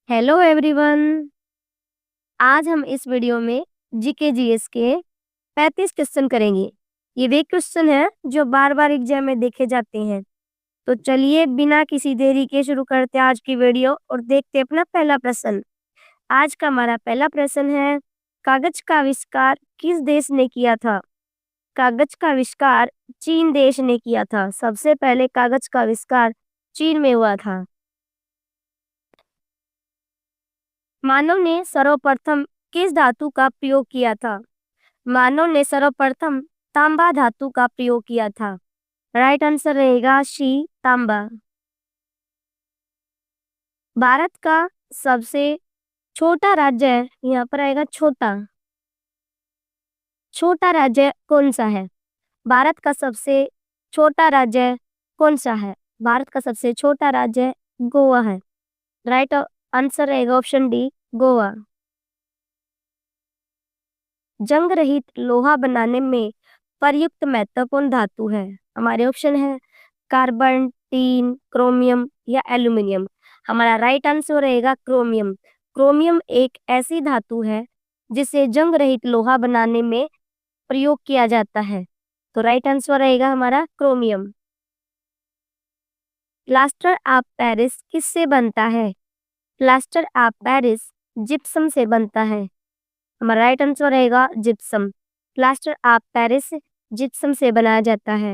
Hello everyone. आज हम इस वीडियो में जीके जीएस के 35 क्वेश्चन करेंगे। ये वे क्वेश्चन हैं जो बार बार एग्जाम में देखे जाते हैं। तो चलिए बिना किसी देरी के शुरू करते हैं आज की वीडियो और देखते हैं अपना पहला प्रश्न। आज का हमारा पहला प्रश्न है, कागज का आविष्कार किस देश ने किया था? कागज का आविष्कार चीन देश ने किया था। सबसे पहले कागज का आविष्कार चीन में हुआ था। मानव ने सर्वप्रथम किस धातु का प्रयोग किया था? मानव ने सर्वप्रथम तांबा धातु का प्रयोग किया था। राइट आंसर रहेगा सी, तांबा। भारत का सबसे छोटा राज्य है, यहाँ पर आएगा छोटा। छोटा राज्य कौन सा है? भारत का सबसे छोटा राज्य कौन सा है? भारत का सबसे छोटा राज्य गोवा है। राइट आंसर रहेगा ऑप्शन डी, गोवा। जंग रहित लोहा बनाने में प्रयुक्त महत्वपूर्ण धातु है। हमारे ऑप्शन है कार्बन, टीन, क्रोमियम या एल्यूमिनियम। हमारा राइट आंसर रहेगा क्रोमियम। क्रोमियम एक ऐसी धातु है जिसे जंग रहित लोहा बनाने में प्रयोग किया जाता है। तो राइट आंसर रहेगा हमारा क्रोमियम। प्लास्टर ऑफ पेरिस किससे बनता है? प्लास्टर ऑफ पेरिस जिप्सम से बनता है। हमारा राइट आंसर रहेगा gypsum. Plaster of Paris gypsum से बनाया जाता है।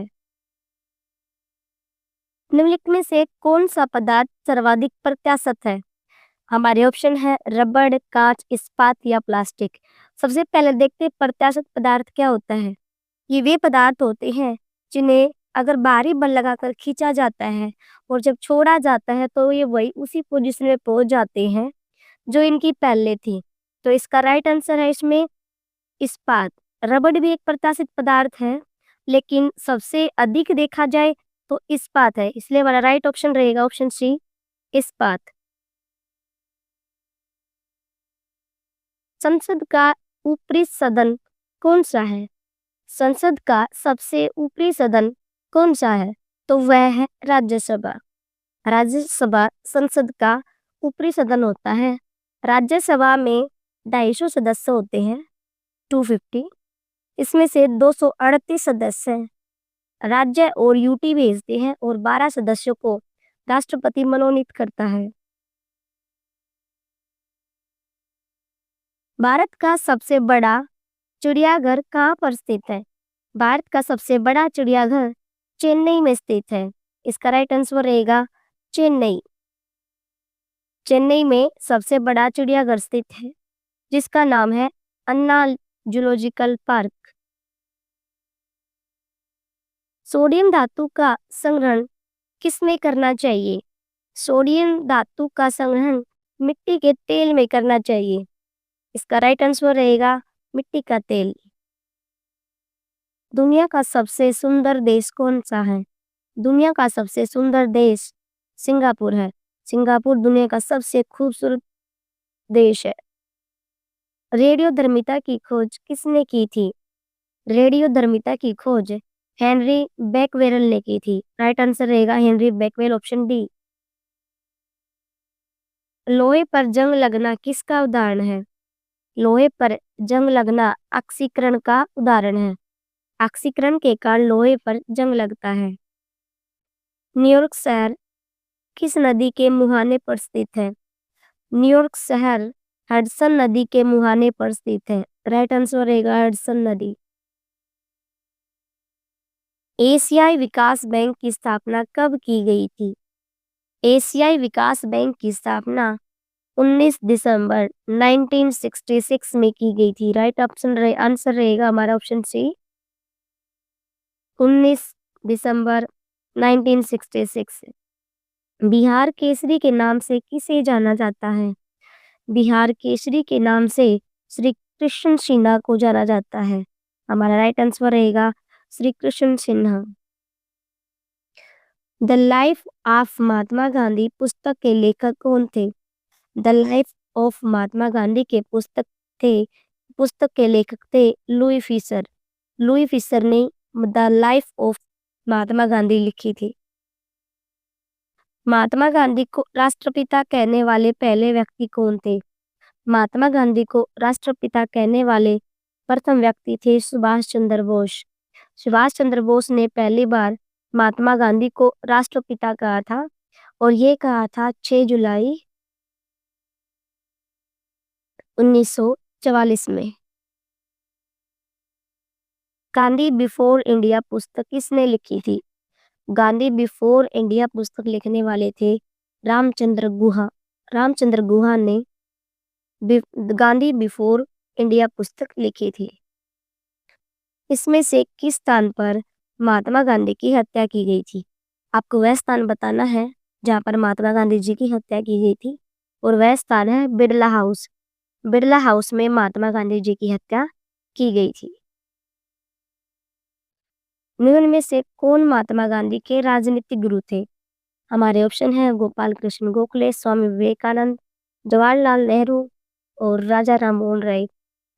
निम्नलिखित में से कौन सा पदार्थ सर्वाधिक प्रत्याशत है? हमारे ऑप्शन है रबड़, कांच, इस्पात या प्लास्टिक। सबसे पहले देखते हैं प्रत्याशत पदार्थ क्या होता है। ये वे पदार्थ होते हैं जिन्हें अगर भारी बल लगाकर खींचा जाता है और जब छोड़ा जाता है तो ये वही उसी पोजीशन में पहुंच जाते हैं जो इनकी पहले थी। तो इसका राइट आंसर है इसमें इस्पात। रबड़ भी एक प्रत्याशित पदार्थ है, लेकिन सबसे अधिक देखा जाए तो इस्पात है, इसलिए हमारा राइट ऑप्शन रहेगा ऑप्शन सी, इस्पात। संसद का ऊपरी सदन कौन सा है? संसद का सबसे ऊपरी सदन कौन सा है? तो वह है राज्यसभा। राज्यसभा संसद का ऊपरी सदन होता है। राज्यसभा में 250 सदस्य होते हैं, 250। इसमें से 238 सदस्य राज्य और यूटी भेजते हैं और 12 सदस्यों को राष्ट्रपति मनोनीत करता है। भारत का सबसे बड़ा चिड़ियाघर कहाँ पर स्थित है? भारत का सबसे बड़ा चिड़ियाघर चेन्नई में स्थित है। इसका राइट आंसर रहेगा चेन्नई। चेन्नई में सबसे बड़ा चिड़ियाघर स्थित है जिसका नाम है अन्ना जूलॉजिकल पार्क। सोडियम धातु का संग्रहण किसमें करना चाहिए? सोडियम धातु का संग्रहण मिट्टी के तेल में करना चाहिए। इसका राइट आंसर रहेगा मिट्टी का तेल। दुनिया का सबसे सुंदर देश कौन सा है? दुनिया का सबसे सुंदर देश सिंगापुर है। सिंगापुर दुनिया का सबसे खूबसूरत देश है। रेडियोधर्मिता की खोज किसने की थी? रेडियोधर्मिता की खोज हेनरी बैकवेल ने की थी। राइट आंसर रहेगा हेनरी बैकवेल, ऑप्शन डी। लोहे पर जंग लगना किसका उदाहरण है? लोहे पर जंग लगना ऑक्सीकरण का उदाहरण है। ऑक्सीकरण के कारण लोहे पर जंग लगता है। न्यूयॉर्क शहर किस नदी के मुहाने पर स्थित है? न्यूयॉर्क शहर हडसन नदी के मुहाने पर स्थित है। राइट आंसर रहेगा हडसन नदी। एशियाई विकास बैंक की स्थापना कब की गई थी? एशियाई विकास बैंक की स्थापना 19 दिसंबर 1966 में की गई थी। राइट आंसर रहेगा हमारा ऑप्शन सी, 19 दिसंबर 1966। बिहार केसरी के नाम से किसे जाना जाता है? बिहार केसरी के नाम से श्री कृष्ण सिन्हा को जाना जाता है। हमारा राइट आंसर रहेगा Shri Krishna Sinha. The life of Mahatma Gandhi पुस्तक के लेखक कौन थे? The life of Mahatma Gandhi के पुस्तक के लेखक थे लुई फिशर। लुई फिशर ने the life of Mahatma Gandhi लिखी थी। महात्मा गांधी को राष्ट्रपिता कहने वाले पहले व्यक्ति कौन थे? महात्मा गांधी को राष्ट्रपिता कहने वाले प्रथम व्यक्ति थे सुभाष चंद्र बोस। सुभाष चंद्र बोस ने पहली बार महात्मा गांधी को राष्ट्रपिता कहा था और ये कहा था 6 जुलाई 1944 में। गांधी बिफोर इंडिया पुस्तक किसने लिखी थी? गांधी बिफोर इंडिया पुस्तक लिखने वाले थे रामचंद्र गुहा। रामचंद्र गुहा ने गांधी बिफोर इंडिया पुस्तक लिखी थी। इसमें से किस स्थान पर महात्मा गांधी की हत्या की गई थी? आपको वह स्थान बताना है जहां पर महात्मा गांधी जी की हत्या की गई थी और वह स्थान है बिरला हाउस। बिरला हाउस में महात्मा गांधी जी की हत्या की गई थी। निम्न में से कौन महात्मा गांधी के राजनीतिक गुरु थे? हमारे ऑप्शन है गोपाल कृष्ण गोखले, स्वामी विवेकानंद, जवाहरलाल नेहरू और राजा राम मोहन राय।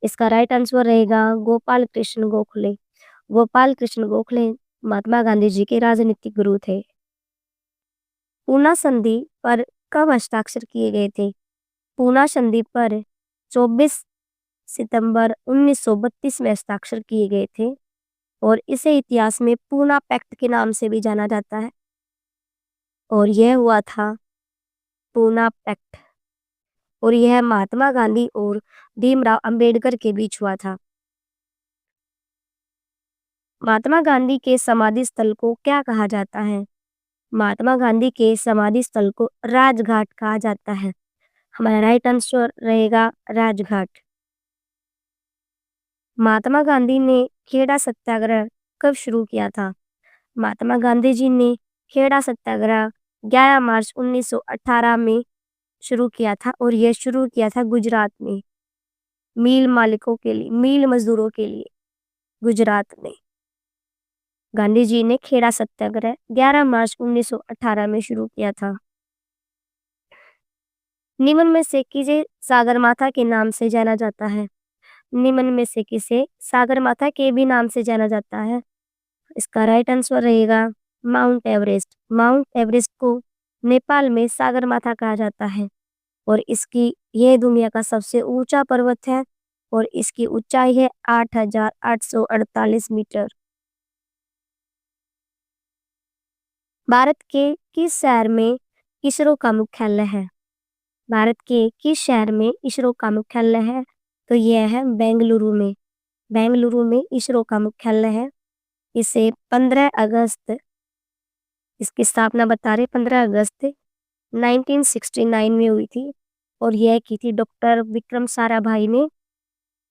इसका राइट आंसर रहेगा गोपाल कृष्ण गोखले। गोपाल कृष्ण गोखले महात्मा गांधी जी के राजनीतिक गुरु थे। पूना संधि पर कब हस्ताक्षर किए गए थे? पूना संधि पर 24 सितंबर 1932 में हस्ताक्षर किए गए थे और इसे इतिहास में पूना पैक्ट के नाम से भी जाना जाता है और यह हुआ था पूना पैक्ट और यह महात्मा गांधी और भीमराव अंबेडकर के बीच हुआ था। महात्मा गांधी के समाधि स्थल को क्या कहा जाता है? महात्मा गांधी के समाधि स्थल को राजघाट कहा जाता है। हमारा राइट आंसर रहेगा राजघाट। महात्मा गांधी ने खेड़ा सत्याग्रह कब शुरू किया था? महात्मा गांधी जी ने खेड़ा सत्याग्रह 11 मार्च 1918 में शुरू किया था और यह शुरू किया था गुजरात में मील मालिकों के लिए, मील मजदूरों के लिए गुजरात में। गांधी जी ने खेड़ा सत्याग्रह 11 मार्च 1918 में शुरू किया था। निम्न में से किसे सागरमाथा के नाम से जाना जाता है? निम्न में से किसे सागरमाथा के भी नाम से जाना जाता है? इसका राइट आंसर रहेगा माउंट एवरेस्ट। माउंट एवरेस्ट को नेपाल में सागरमाथा कहा जाता है और यह दुनिया का सबसे ऊंचा पर्वत है और इसकी ऊंचाई है 8,848 मीटर। भारत के किस शहर में इसरो का मुख्यालय है? भारत के किस शहर में इसरो का मुख्यालय है? तो यह है बेंगलुरु में। बेंगलुरु में इसरो का मुख्यालय है। इसे 15 अगस्त इसकी स्थापना बता रहे 15 अगस्त 1969 में हुई थी और यह की थी डॉक्टर विक्रम साराभाई ने।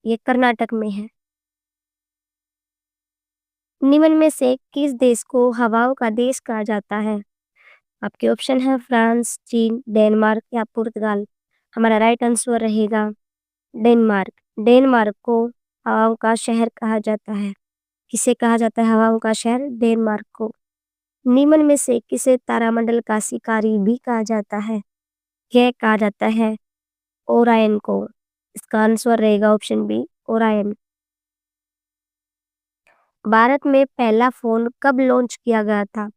यह कर्नाटक में है। निम्न में से किस देश को हवाओं का देश कहा जाता है? आपके ऑप्शन है फ्रांस, चीन, डेनमार्क या पुर्तगाल। हमारा राइट आंसर रहेगा डेनमार्क। डेनमार्क को हवाओं का शहर कहा जाता है। किसे कहा जाता है हवाओं का शहर? डेनमार्क को। निम्न में से किसे तारामंडल का शिकारी भी कहा जाता है? यह कहा जाता है ओरायन को। इसका आंसर रहेगा ऑप्शन बी ओरायन। भारत में पहला फोन कब लॉन्च किया गया था?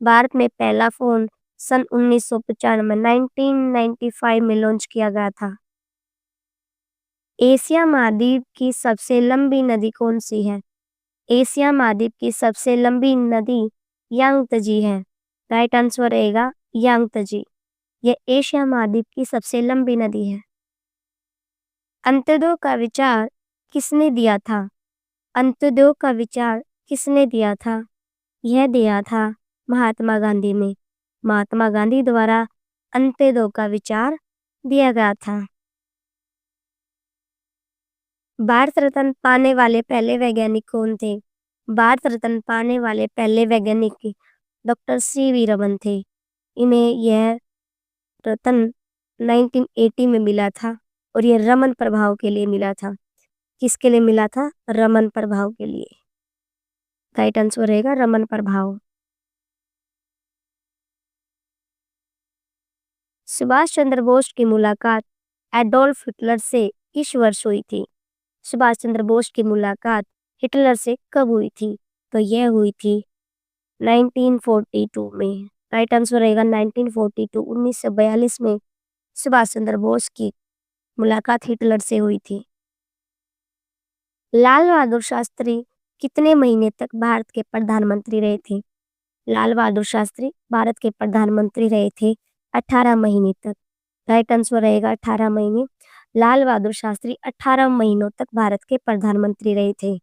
भारत में पहला फोन सन 1995 1995 में लॉन्च किया गया था। एशिया महाद्वीप की सबसे लंबी नदी कौन सी है? एशिया महाद्वीप की सबसे लंबी नदी यांगत्जे है। राइट आंसर रहेगा यांगत्जे। यह एशिया महाद्वीप की सबसे लंबी नदी है। अंत्योदय का विचार किसने दिया था? अंत्योदय का विचार किसने दिया था? यह दिया था महात्मा गांधी ने। महात्मा गांधी द्वारा अंत्योदय का विचार दिया गया था। भारत रत्न पाने वाले पहले वैज्ञानिक कौन थे? भारत रत्न पाने वाले पहले वैज्ञानिक डॉक्टर सी.वी. रमन थे। इन्हें यह रत्न 1980 में मिला था और यह रमन प्रभाव के लिए मिला था। किसके लिए मिला था? रमन प्रभाव के लिए। राइट आंसर रहेगा रमन प्रभाव। सुभाष चंद्र बोस की मुलाकात एडोल्फ हिटलर से किस वर्ष हुई थी? सुभाष चंद्र बोस की मुलाकात हिटलर से कब हुई थी? तो यह हुई थी 1942 में। राइट आंसर रहेगा 1942 1942 में सुभाष चंद्र बोस की मुलाकात हिटलर से हुई थी। लाल बहादुर शास्त्री कितने महीने तक भारत के प्रधानमंत्री रहे थे? लाल बहादुर शास्त्री भारत के प्रधानमंत्री रहे थे 18 महीने तक। राइट आंसर रहेगा 18 महीने। लाल बहादुर शास्त्री 18 महीनों तक भारत के प्रधानमंत्री रहे थे।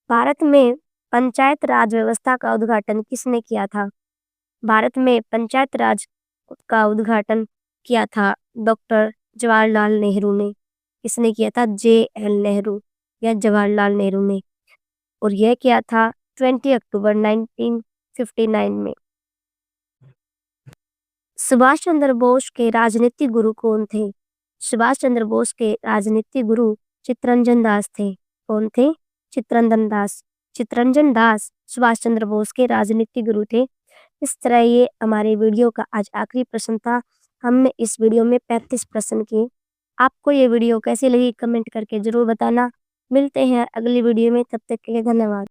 भारत में पंचायत राज व्यवस्था का उद्घाटन किसने किया था? भारत में पंचायत राज का उद्घाटन किया था डॉक्टर जवाहरलाल नेहरू ने। किसने किया था? JL नेहरू या जवाहरलाल नेहरू ने। और यह किया था 20 अक्टूबर 1959 में। सुभाष चंद्र बोस के राजनीतिक गुरु कौन थे? सुभाष चंद्र बोस के राजनीतिक गुरु चित्तरंजन दास थे। कौन थे? चित्तरंजन दास। चित्तरंजन दास सुभाष चंद्र बोस के राजनीतिक गुरु थे। इस तरह ये हमारे वीडियो का आज आखिरी प्रश्न था। हमने इस वीडियो में 35 प्रश्न किए। आपको ये वीडियो कैसी लगी कमेंट करके जरूर बताना। मिलते हैं अगली वीडियो में, तब तक के लिए धन्यवाद।